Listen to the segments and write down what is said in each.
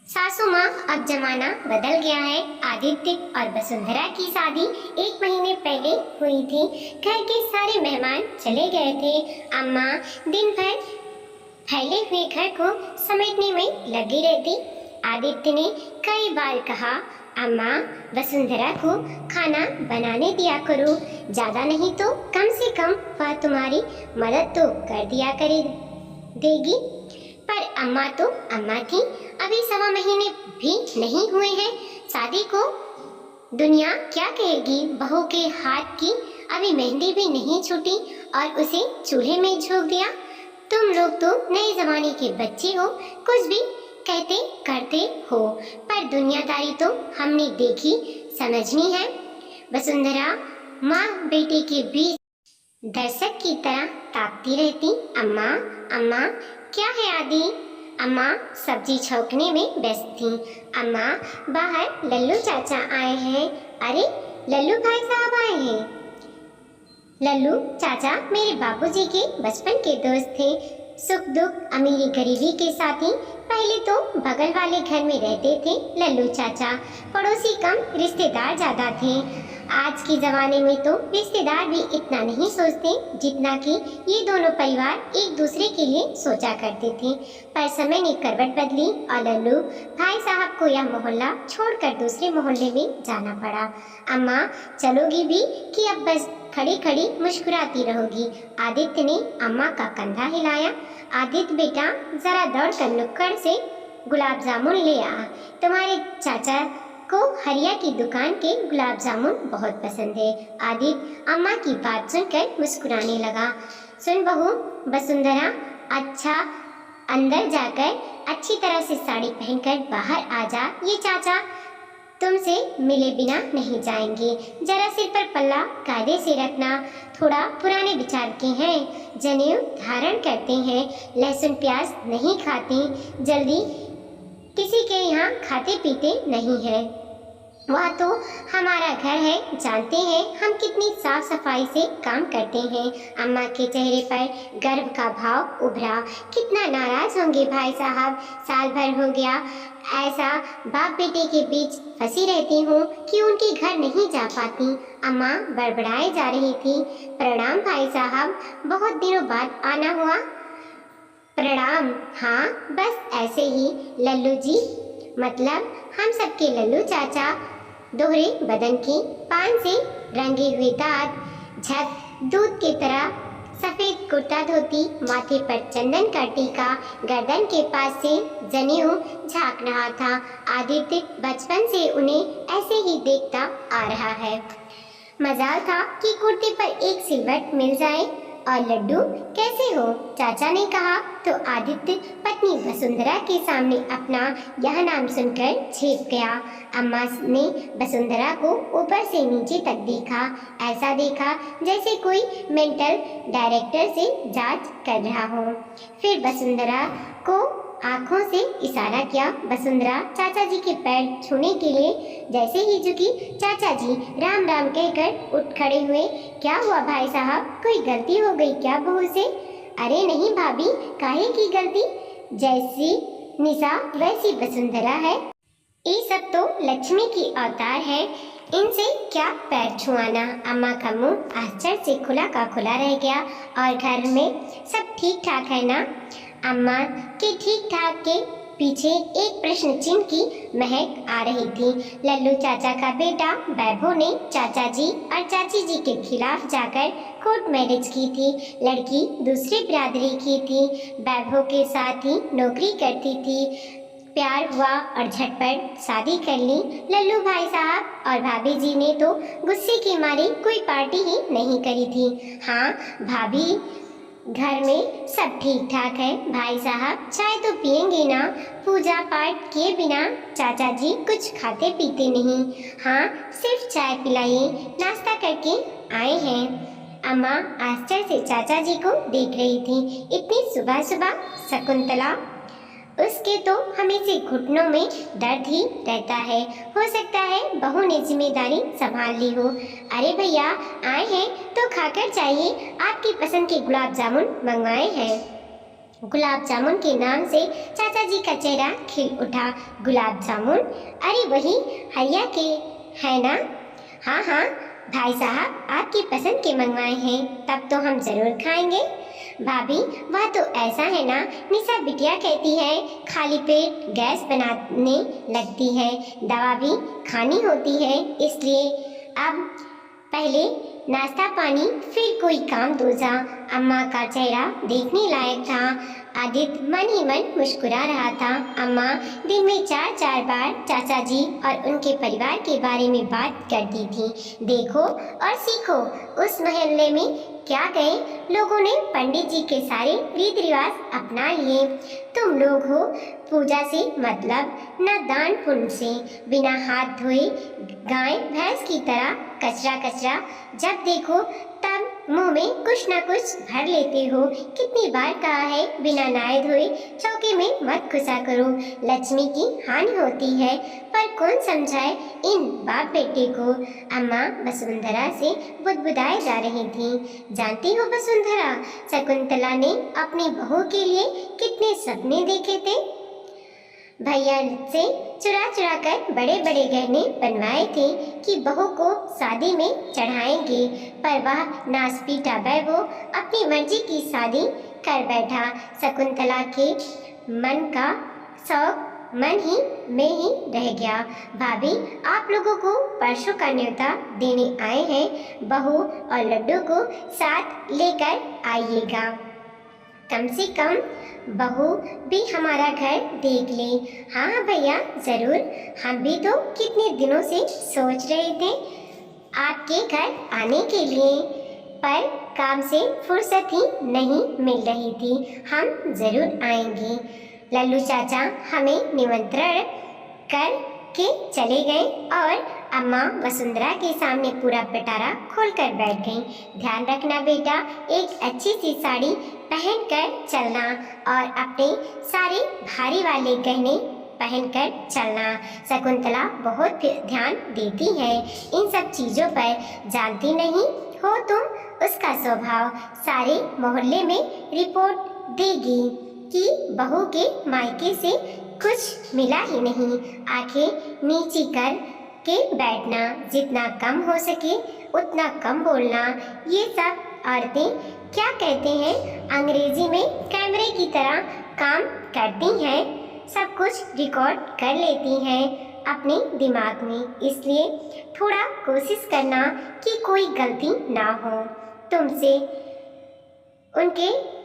सासू माँ, अब जमाना बदल गया है। आदित्य और वसुंधरा की शादी 1 महीने पहले हुई थी। घर के सारे मेहमान चले गए थे। अम्मा दिन भर फैले हुए घर को समेटने में लगी रहती। आदित्य ने कई बार कहा, अम्मा वसुंधरा को खाना बनाने दिया करो, ज्यादा नहीं तो कम से कम वह तुम्हारी मदद तो कर दिया देगी। पर अम्मा तो अम्मा थी। अभी 1.25 महीने भी नहीं हुए हैं शादी को। दुनिया क्या कहेगी बहू के हाथ की। अभी मेहंदी भी नहीं छूटी और उसे चूल्हे में झोंक दिया। तुम लोग तो नए जमाने के बच्चे हो, कुछ भी कहते करते हो, पर दुनियादारी तो हमने देखी समझनी है। वसुंधरा माँ बेटे के बीच दर्शक की तरह ताकती रहती। अम्मा अम्मा क्या है आदि? अम्मा सब्जी छौंकने में व्यस्त थी। अम्मा बाहर लल्लू चाचा आए हैं। अरे लल्लू भाई साहब आए हैं। लल्लू चाचा मेरे बाबूजी के बचपन के दोस्त थे। सुख दुख अमीरी गरीबी के साथी। पहले तो बगल वाले घर में रहते थे लल्लू चाचा। पड़ोसी कम, रिश्तेदार ज्यादा थे। आज के जमाने में तो रिश्तेदार भी इतना नहीं सोचते जितना कि ये दोनों परिवार एक दूसरे के लिए सोचा करते थे। पर समय ने करवट बदली और लल्लू भाई साहब को यह मोहल्ला छोड़कर दूसरे मोहल्ले में जाना पड़ा। अम्मा चलोगी भी कि अब बस खड़ी खड़ी मुस्कुराती रहोगी? आदित्य ने अम्मा का कंधा हिलाया। आदित्य बेटा, जरा दौड़ कर नुक्कड़ से गुलाब जामुन ले आ। तुम्हारे चाचा को हरिया की दुकान के गुलाब जामुन बहुत पसंद है। आदित्य अम्मा की बात सुनकर मुस्कुराने लगा। सुन बहू वसुंधरा, अच्छा अंदर जाकर अच्छी तरह से साड़ी पहनकर बाहर आ जा। ये चाचा तुमसे मिले बिना नहीं जाएंगे। जरा सिर पर पल्ला कायदे से रखना। थोड़ा पुराने विचार के हैं। जनेऊ धारण करते हैं। लहसुन प्याज नहीं खाते। जल्दी किसी के यहाँ खाते पीते नहीं है। वह तो हमारा घर है, जानते हैं हम कितनी साफ सफाई से काम करते हैं। अम्मा के चेहरे पर गर्व का भाव उभरा। कितना नाराज होंगे भाई साहब, साल भर हो गया ऐसा बाप बेटे के बीच फंसी रहती हूँ कि उनके घर नहीं जा पाती। अम्मा बड़बड़ाए जा रही थी। प्रणाम भाई साहब, बहुत दिनों बाद आना हुआ। प्रणाम। हाँ बस ऐसे ही लल्लू जी, मतलब हम सबके लल्लू चाचा। दोहरे बदन के, पान से रंगे हुए दांत, झट दूध की तरह सफेद कुर्ता धोती, माथे पर चंदन का टीका, गर्दन के पास से जनेऊ झांक रहा था। आदित्य बचपन से उन्हें ऐसे ही देखता आ रहा है। मजाल था कि कुर्ते पर एक सिलवट मिल जाए। और लड्डू कैसे हो? चाचा ने कहा तो आदित्य पत्नी वसुंधरा के सामने अपना यह नाम सुनकर झेप गया। अम्मा ने वसुंधरा को ऊपर से नीचे तक देखा। ऐसा देखा जैसे कोई मेंटल डायरेक्टर से जांच कर रहा हो। फिर वसुंधरा को आंखों से इशारा किया। वसुंधरा चाचा जी के पैर छूने के लिए जैसे ही झुकी, चाचा जी राम राम कहकर उठ खड़े हुए। क्या हुआ भाई साहब, कोई गलती हो गई क्या बहू से? अरे नहीं भाभी, काहे की गलती? जैसी निशा वैसी वसुंधरा है। ये सब तो लक्ष्मी की अवतार है, इनसे क्या पैर छुआना। अम्मा का मुंह आश्चर्य से खुला का खुला रह गया। और घर में सब ठीक ठाक है ना? अम्मा के ठीक ठाक के पीछे एक प्रश्न चिन्ह की महक आ रही थी। लल्लू चाचा का बेटा वैभव ने चाचा जी और चाची जी के खिलाफ जाकर कोर्ट मैरिज की थी। लड़की दूसरी बिरादरी की थी, वैभव के साथ ही नौकरी करती थी। प्यार हुआ और झटपट शादी कर ली। लल्लू भाई साहब और भाभी जी ने तो गुस्से के मारे कोई पार्टी ही नहीं करी थी। हाँ भाभी, घर में सब ठीक ठाक है। भाई साहब चाय तो पियेंगे ना? पूजा पाठ किए बिना चाचा जी कुछ खाते पीते नहीं। हाँ सिर्फ चाय पिलाइए, नाश्ता करके आए हैं। अम्मा आश्चर्य से चाचा जी को देख रही थी। इतनी सुबह सुबह शकुंतला, उसके तो हमेशा घुटनों में दर्द ही रहता है। हो सकता है बहू ने जिम्मेदारी संभाल ली हो। अरे भैया आए हैं तो खाकर जाइए, आपकी पसंद के गुलाब जामुन मंगवाए हैं। गुलाब जामुन के नाम से चाचा जी का चेहरा खिल उठा। गुलाब जामुन? अरे वही हरिया के है ना? हाँ हाँ भाई साहब, आपकी पसंद के मंगवाए हैं, तब तो हम जरूर खाएंगे। भाभी वह तो ऐसा है ना, निशा बिटिया कहती है खाली पेट गैस बनाने लगती है, दवा भी खानी होती है, इसलिए अब पहले नाश्ता पानी फिर कोई काम दूजा। अम्मा का चेहरा देखने लायक था। आदित्य मन ही मन मुस्कुरा रहा था। अम्मा दिन में 4-4 बार चाचा जी और उनके परिवार के बारे में बात करती थी। देखो और सीखो, उस मोहल्ले में क्या गए लोगों ने पंडित जी के सारे रीति रिवाज अपना लिए। तुम लोग हो पूजा से मतलब, न दान पुण्य से, बिना हाथ धोए गाय भैंस की तरह कचरा कचरा जब देखो तब मुंह में कुछ न कुछ भर लेते हो। कितनी बार कहा है बिना नहाए धोए चौके में मत घुसा करो, लक्ष्मी की हानि होती है, पर कौन समझाए इन बाप बेटे को। अम्मा वसुंधरा से बुदबुदाए जा रही थी। जानती हो वसुंधरा, शकुंतला ने अपनी बहू के लिए कितने सपने देखे थे। भैया से चुरा चुरा कर बड़े बड़े गहने बनवाए थे कि बहू को शादी में चढ़ाएंगे, पर वह नासपीटा बैभो अपनी मर्जी की शादी कर बैठा। शकुंतला के मन का शौक मन ही में ही रह गया। भाभी आप लोगों को परसों का न्योता देने आए हैं, बहू और लड्डू को साथ लेकर आइएगा। कम से कम बहू भी हमारा घर देख ले। हाँ भैया जरूर, हम भी तो कितने दिनों से सोच रहे थे आपके घर आने के लिए, पर काम से फुर्सत ही नहीं मिल रही थी। हम जरूर आएंगे। लल्लू चाचा हमें निमंत्रण कर के चले गए और अम्मा वसुंधरा के सामने पूरा पिटारा खोलकर बैठ गईं। ध्यान रखना बेटा, एक अच्छी सी साड़ी पहनकर चलना और अपने सारे भारी वाले गहने पहनकर चलना। शकुंतला बहुत ध्यान देती है इन सब चीज़ों पर, जानती नहीं हो तुम उसका स्वभाव। सारे मोहल्ले में रिपोर्ट देगी कि बहू के मायके से कुछ मिला ही नहीं। आंखें नीची कर के बैठना, जितना कम हो सके उतना कम बोलना। ये सब औरतें क्या कहते हैं, अंग्रेजी में कैमरे की तरह काम करती हैं, सब कुछ रिकॉर्ड कर लेती हैं अपने दिमाग में। इसलिए थोड़ा कोशिश करना कि कोई गलती ना हो तुमसे। उनके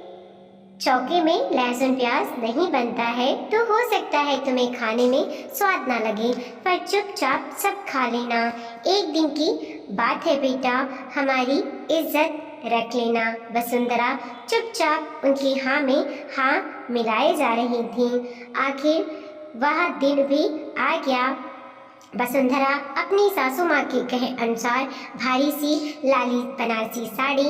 चौके में लहसुन प्याज नहीं बनता है तो हो सकता है तुम्हें खाने में स्वाद ना लगे, पर चुपचाप सब खा लेना। एक दिन की बात है बेटा, हमारी इज्जत रख लेना। वसुंधरा चुपचाप उनकी हाँ में हाँ मिलाए जा रही थी। आखिर वह दिन भी आ गया। वसुंधरा अपनी सासू माँ के कहे अनुसार भारी सी लाली बनारसी साड़ी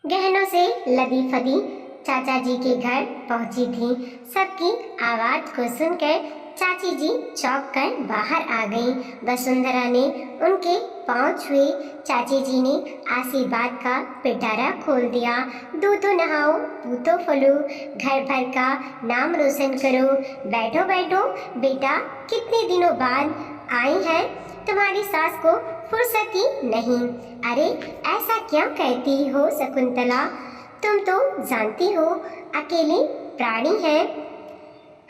गहनों से लदी फदी चाचा जी के घर पहुंची थी। सबकी आवाज को सुनकर चाची जी चौंक कर बाहर आ गईं। वसुंधरा ने उनके पांव छुए। चाची जी ने आशीर्वाद का पिटारा खोल दिया। दूधो नहाओ, पूतो फलो, घर भर का नाम रोशन करो। बैठो बैठो बेटा, कितने दिनों बाद आई है, तुम्हारी सास को फुर्सत ही नहीं। अरे ऐसा क्या कहती हो शकुंतला, तुम तो जानती हो अकेली प्राणी है,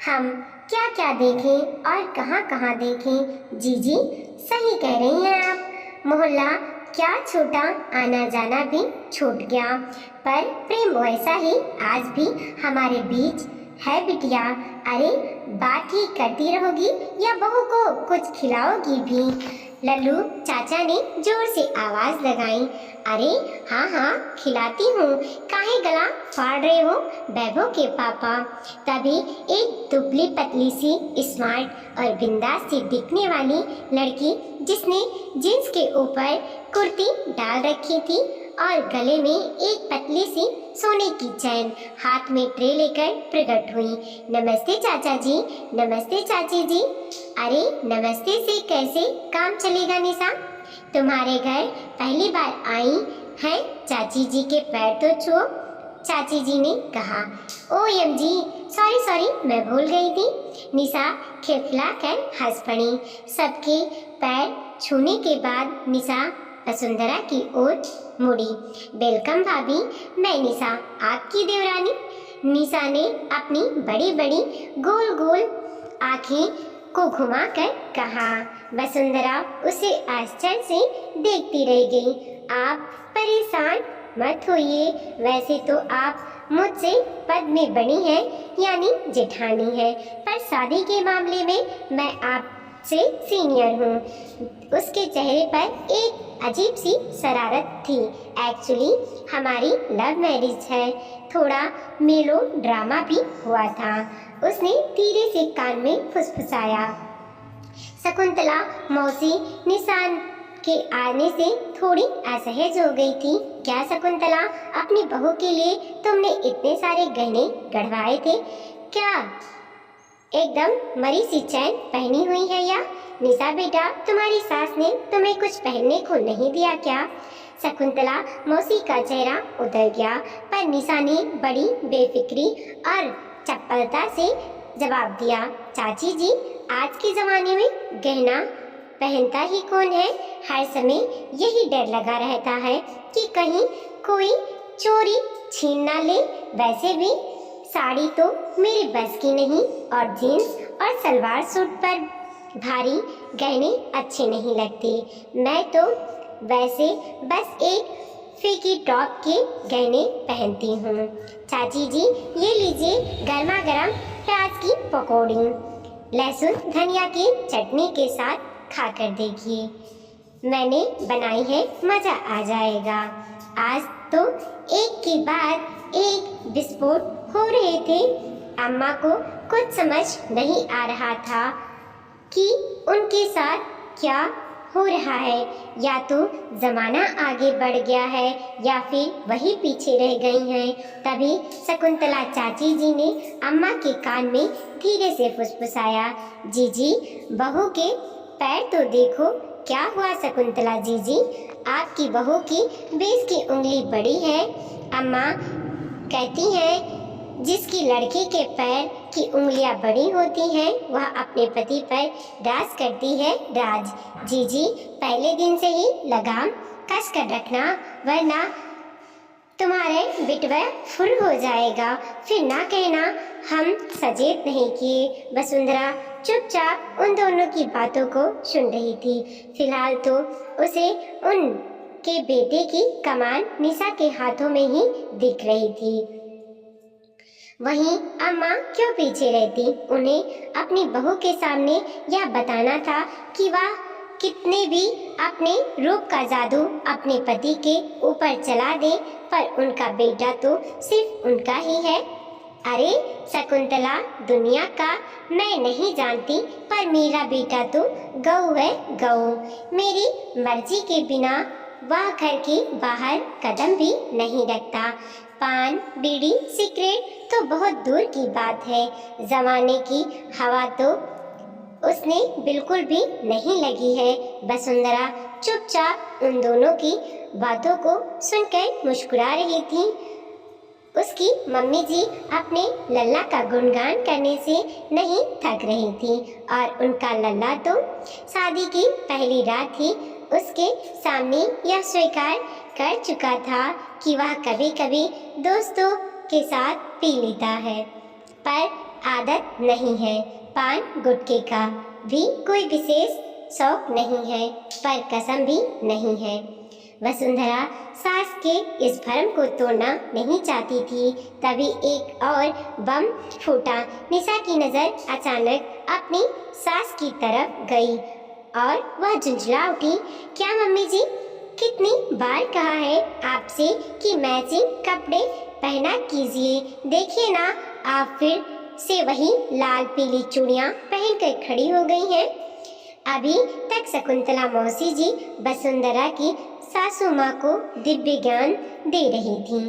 हम क्या क्या देखें और कहाँ कहाँ देखें। जीजी सही कह रही हैं आप, मोहल्ला क्या छोटा, आना जाना भी छूट गया, पर प्रेम वैसा ही आज भी हमारे बीच है बिटिया। अरे बात ही करती रहोगी या बहू को कुछ खिलाओगी भी? लल्लू चाचा ने जोर से आवाज लगाई। अरे हाँ हाँ खिलाती हूँ, काहे गला फाड़ रहे हो वैभव के पापा? तभी एक दुबली पतली सी स्मार्ट और बिंदास सी दिखने वाली लड़की, जिसने जींस के ऊपर कुर्ती डाल रखी थी और गले में एक पतली सी सोने की चैन, हाथ में ट्रे लेकर प्रकट हुई। नमस्ते चाचा जी, नमस्ते चाची जी। अरे नमस्ते से कैसे काम चलेगा निशा, तुम्हारे घर पहली बार आई हैं, चाची जी के पैर तो छुओ। चाची जी ने कहा। OMG, सॉरी सॉरी, मैं भूल गई थी। निशा खिलखिला कर हंस पड़ी। सबके पैर छूने के बाद निशा वसुंधरा की ओर मुड़ी। वेलकम भाभी, मैं निशा, आपकी देवरानी। निशा ने अपनी बड़ी बड़ी गोल गोल आंखें को घुमाकर कहा। वसुंधरा उसे आश्चर्य से देखती रह गई। आप परेशान मत होइए, वैसे तो आप मुझसे पद में बड़ी हैं, यानी जेठानी है, पर शादी के मामले में मैं आपसे सीनियर हूँ। उसके चेहरे पर एक अजीब सी शरारत थी। एक्चुअली हमारी लव मैरिज है, थोड़ा मेलो ड्रामा भी हुआ था। उसने धीरे से कान में फुसफुसाया। शकुंतला मौसी निशान के आने से थोड़ी असहज हो गई थी। क्या शकुंतला, अपनी बहू के लिए तुमने इतने सारे गहने गढ़वाए थे? क्या एकदम मरी सी चैन पहनी हुई है या? निशा बेटा, तुम्हारी सास ने तुम्हें कुछ पहनने को नहीं दिया क्या? शकुंतला मौसी का चेहरा उतर गया, पर निशा ने बड़ी बेफिक्री और चपलता से जवाब दिया। चाची जी, आज के ज़माने में गहना पहनता ही कौन है? हर समय यही डर लगा रहता है कि कहीं कोई चोरी छीन ना ले। वैसे भी साड़ी तो मेरे बस की नहीं, और जीन्स और सलवार सूट पर भारी गहने अच्छे नहीं लगते। मैं तो वैसे बस एक फीकी टॉप के गहने पहनती हूँ। चाची जी, ये लीजिए गर्मा गर्म प्याज की पकौड़ी, लहसुन धनिया की चटनी के साथ खाकर देखिए, मैंने बनाई है, मज़ा आ जाएगा। आज तो एक के बाद एक विस्फोट हो रहे थे। अम्मा को कुछ समझ नहीं आ रहा था कि उनके साथ क्या हो रहा है। या तो ज़माना आगे बढ़ गया है या फिर वही पीछे रह गई हैं। तभी शकुंतला चाची जी ने अम्मा के कान में धीरे से फुसफुसाया। जीजी, बहू के पैर तो देखो। क्या हुआ शकुंतला जीजी? आपकी बहू की 20 की उंगली बड़ी है। अम्मा कहती हैं जिसकी लड़की के पैर की उंगलियां बड़ी होती हैं वह अपने पति पर राज करती है राज। जीजी, पहले दिन से ही लगाम कस कर रखना, वरना तुम्हारे बिटवा फुल हो जाएगा। फिर ना कहना हम सचेत नहीं किए। वसुंधरा चुपचाप उन दोनों की बातों को सुन रही थी। फिलहाल तो उसे उनके बेटे की कमान निशा के हाथों में ही दिख रही थी। वहीं अम्मा क्यों पीछे रहती? उन्हें अपनी बहू के सामने यह बताना था कि वह कितने भी अपने रूप का जादू अपने पति के ऊपर चला दे, पर उनका बेटा तो सिर्फ उनका ही है। अरे शकुंतला, दुनिया का मैं नहीं जानती, पर मेरा बेटा तो गऊ है, गऊ। मेरी मर्जी के बिना वह घर के बाहर कदम भी नहीं रखता। पान, बीड़ी, सिगरेट तो बहुत दूर की बात है। जमाने की हवा तो उसने बिल्कुल भी नहीं लगी है। वसुंधरा चुपचाप उन दोनों की बातों को सुनकर मुस्कुरा रही थी। उसकी मम्मी जी अपने लल्ला का गुणगान करने से नहीं थक रही थी, और उनका लल्ला तो शादी की पहली रात ही उसके सामने यह स्वीकार कर चुका था कि वह कभी कभी दोस्तों के साथ पी लेता है, पर आदत नहीं है। पान गुटखे का भी कोई विशेष शौक नहीं है, पर कसम भी नहीं है। वसुंधरा सास के इस भ्रम को तोड़ना नहीं चाहती थी। तभी एक और बम फूटा। निशा की नज़र अचानक अपनी सास की तरफ गई और वह झुंझला उठी। क्या मम्मी जी, कितनी बार कहा है आपसे कि मैचिंग कपड़े पहना कीजिए। देखिए ना, आप फिर से वही लाल पीली चूड़ियाँ पहनकर खड़ी हो गई हैं। अभी तक शकुंतला मौसी जी वसुंधरा की सासू माँ को दिव्य ज्ञान दे रही थीं।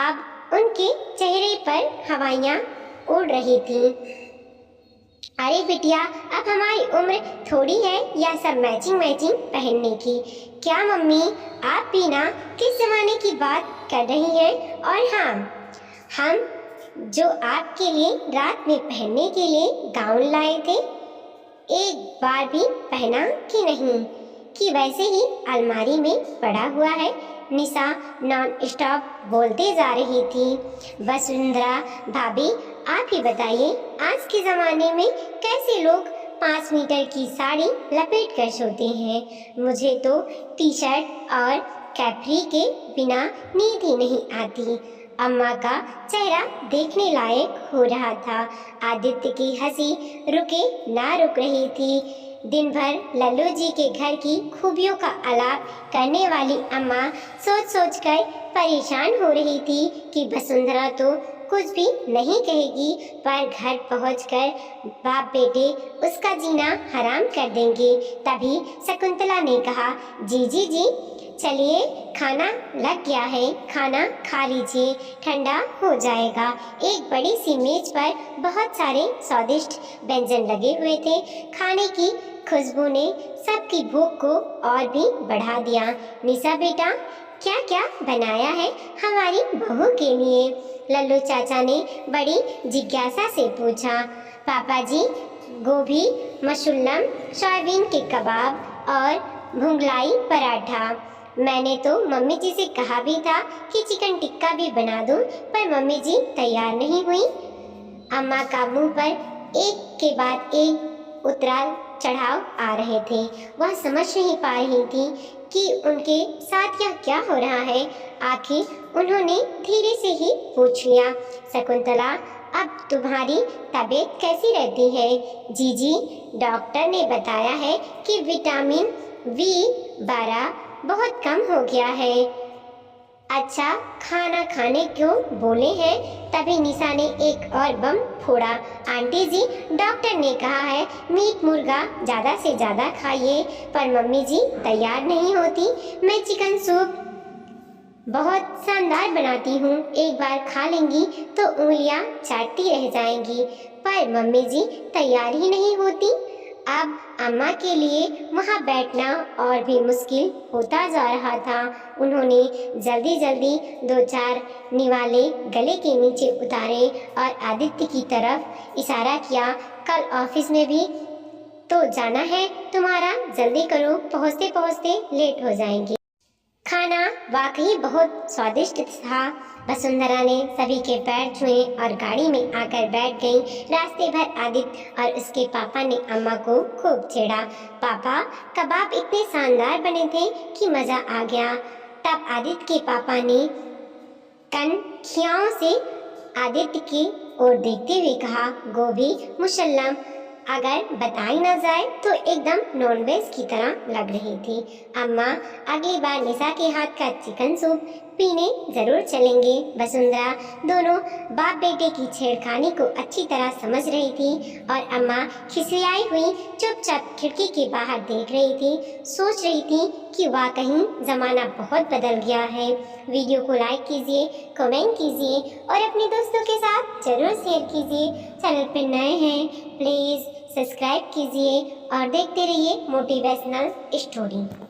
अब उनके चेहरे पर हवाइयाँ उड़ रही थीं। अरे बिटिया, अब हमारी उम्र थोड़ी है या सब मैचिंग पहनने की। क्या मम्मी, आप भी ना किस जमाने की बात कर रही हैं? और हाँ, हम जो आपके लिए रात में पहनने के लिए गाउन लाए थे, एक बार भी पहना कि नहीं, कि वैसे ही अलमारी में पड़ा हुआ है। निशा नॉन स्टॉप बोलते जा रही थी। वसुंधरा भाभी, आप ही बताइए, आज के ज़माने में कैसे लोग 5 मीटर की साड़ी लपेट कर सोते हैं। मुझे तो टी शर्ट और कैप्री के बिना नींद ही नहीं आती। अम्मा का चेहरा देखने लायक हो रहा था। आदित्य की हंसी रुके ना रुक रही थी। दिन भर लल्लू जी के घर की खूबियों का आलाप करने वाली अम्मा सोच सोच कर परेशान हो रही थी कि वसुंधरा तो कुछ भी नहीं कहेगी, पर घर पहुंचकर बाप बेटे उसका जीना हराम कर देंगे। तभी शकुंतला ने कहा, जी चलिए, खाना लग गया है, खाना खा लीजिए, ठंडा हो जाएगा। एक बड़ी सी मेज पर बहुत सारे स्वादिष्ट व्यंजन लगे हुए थे। खाने की खुशबू ने सबकी भूख को और भी बढ़ा दिया। निशा बेटा, क्या क्या बनाया है हमारी बहू के लिए? लल्लू चाचा ने बड़ी जिज्ञासा से पूछा। पापा जी, गोभी, मशरूम, सोयाबीन के कबाब और भुंगलाई पराठा। मैंने तो मम्मी जी से कहा भी था कि चिकन टिक्का भी बना दूं, पर मम्मी जी तैयार नहीं हुई। अम्मा का मुंह पर एक के बाद एक उतार चढ़ाव आ रहे थे। वह समझ नहीं पा रही थी कि उनके साथ यह क्या हो रहा है। आखिर उन्होंने धीरे से ही पूछ लिया, शकुंतला, अब तुम्हारी तबीयत कैसी रहती है? जी, डॉक्टर ने बताया है कि विटामिन B12 बहुत कम हो गया है। अच्छा, खाना खाने क्यों बोले हैं? तभी निशा ने एक और बम फोड़ा। आंटी जी, डॉक्टर ने कहा है मीट मुर्गा ज़्यादा से ज़्यादा खाइए, पर मम्मी जी तैयार नहीं होती। मैं चिकन सूप बहुत शानदार बनाती हूँ, एक बार खा लेंगी तो उंगलियाँ चाटती रह जाएंगी, पर मम्मी जी तैयार ही नहीं होती। अब अम्मा के लिए वहाँ बैठना और भी मुश्किल होता जा रहा था। उन्होंने जल्दी जल्दी 2-4 निवाले गले के नीचे उतारे और आदित्य की तरफ इशारा किया। कल ऑफिस में भी तो जाना है तुम्हारा, जल्दी करो, पहुँचते पहुँचते लेट हो जाएंगे। खाना वाकई बहुत स्वादिष्ट था। वसुंधरा ने सभी के पैर छुए और गाड़ी में आकर बैठ गई। रास्ते भर आदित्य और उसके पापा ने अम्मा को खूब छेड़ा। पापा, कबाब इतने शानदार बने थे कि मज़ा आ गया। तब आदित्य के पापा ने कनखियाओं से आदित्य की ओर देखते हुए कहा, गोभी, मुसल्लम अगर बताई ना जाए तो एकदम नॉनवेज की तरह लग रही थी। अम्मा, अगली बार निशा के हाथ का चिकन सूप पीने जरूर चलेंगे। वसुंधरा दोनों बाप बेटे की छेड़खानी को अच्छी तरह समझ रही थी और अम्मा खिसियाई हुई चुपचाप खिड़की के बाहर देख रही थी। सोच रही थी कि वाकई ज़माना बहुत बदल गया है। वीडियो को लाइक कीजिए, कमेंट कीजिए और अपने दोस्तों के साथ ज़रूर शेयर कीजिए। चैनल पर नए हैं प्लीज़ सब्सक्राइब कीजिए और देखते रहिए मोटिवेशनल स्टोरी।